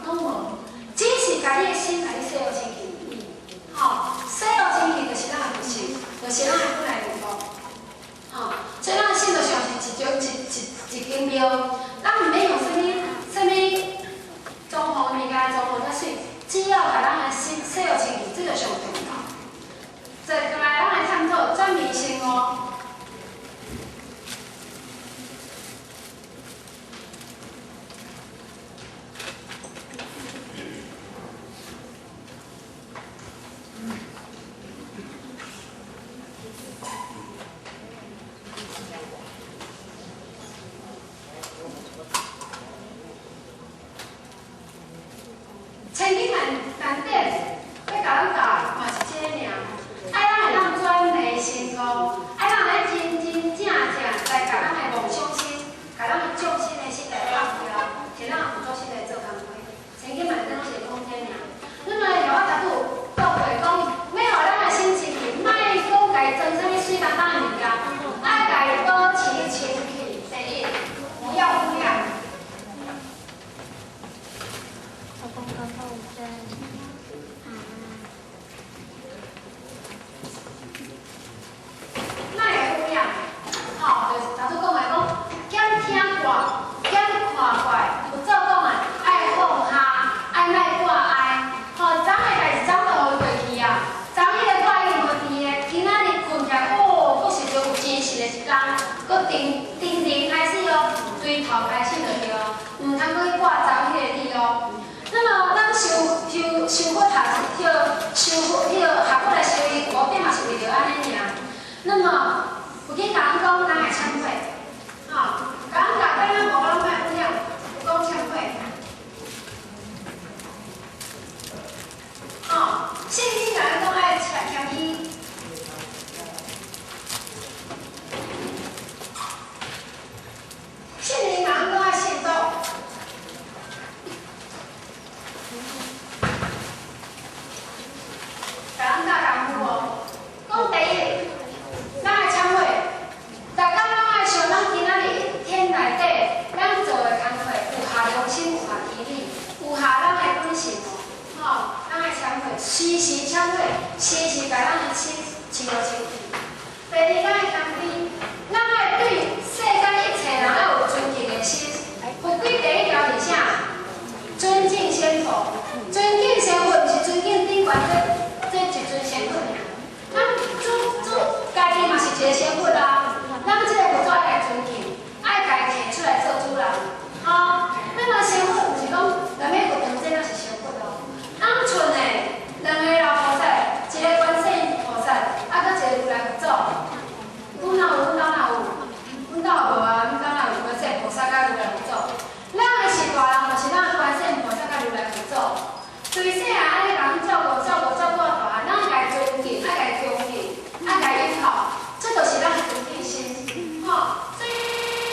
拢无，只是家己的心家己洗好清气。吼，洗好清气就是咱的心，就是咱的本来面目。吼，所以咱的心就像是一间庙，咱毋免用什么装潢物件装潢遮水，只要把咱的心洗好清气，这就上重要。再来，咱来探讨转迷信哦。 千金难点，要甲咱教嘛是这个尔。爱咱会当转迷成功，爱咱来真正来甲咱的梦想心，甲咱的匠心的心来放掉，是咱辅助心来做工课。千金万点拢是空间尔。那么有我头拄倒过讲，要互咱的心情去，莫讲家己装啥物水当当的物件，爱家己保持清气。第一，不要污染。 哪会污染？吼，就是头拄讲的讲，减听话，减看怪，有照讲的，爱放下，爱莫挂碍。吼，昨个代志早就互过去啊，昨日的挂伊无甜的，今仔日困起来，哦，佫是着有精神的一天，佫定开始哦，从头开始就对哦，毋通佫去挂昨日的你哦。 那么，咱修佛学，学佛来修伊，目的嘛是为着安尼尔。那么，有去甲人讲，咱会忏悔，吼，甲人讲，咱无咱莫污染，有讲忏悔。吼，圣经甲咱讲爱谦虚。圣经甲咱讲爱信道。 甲咱教功夫哦，讲第一，咱爱忏悔，逐工咱爱想咱今仔日天内底咱做的工课有下良心，有下天理，有下咱的本性哦，吼，咱爱忏悔，时时忏悔，时时甲咱的心清好清气。第二，咱爱谦卑，咱爱对世间一切人要有尊敬的心。佛规第一条是啥？尊敬先佛，尊敬先佛毋是尊敬顶悬这一尊先佛尔，咱家己嘛是一个先佛啊，咱这个佛祖爱尊敬，爱家己提出来做主人，吼。那么先佛毋是讲两个佛堂这那是先佛咯，咱剩的两个老菩萨，一个观世音菩萨，啊，搁一个如来佛祖，阮哪有，阮兜哪有，阮兜无啊，阮兜哪有观世音菩萨甲如来佛祖？咱的是大人，就是咱观世音菩萨甲如来佛祖，对细汉。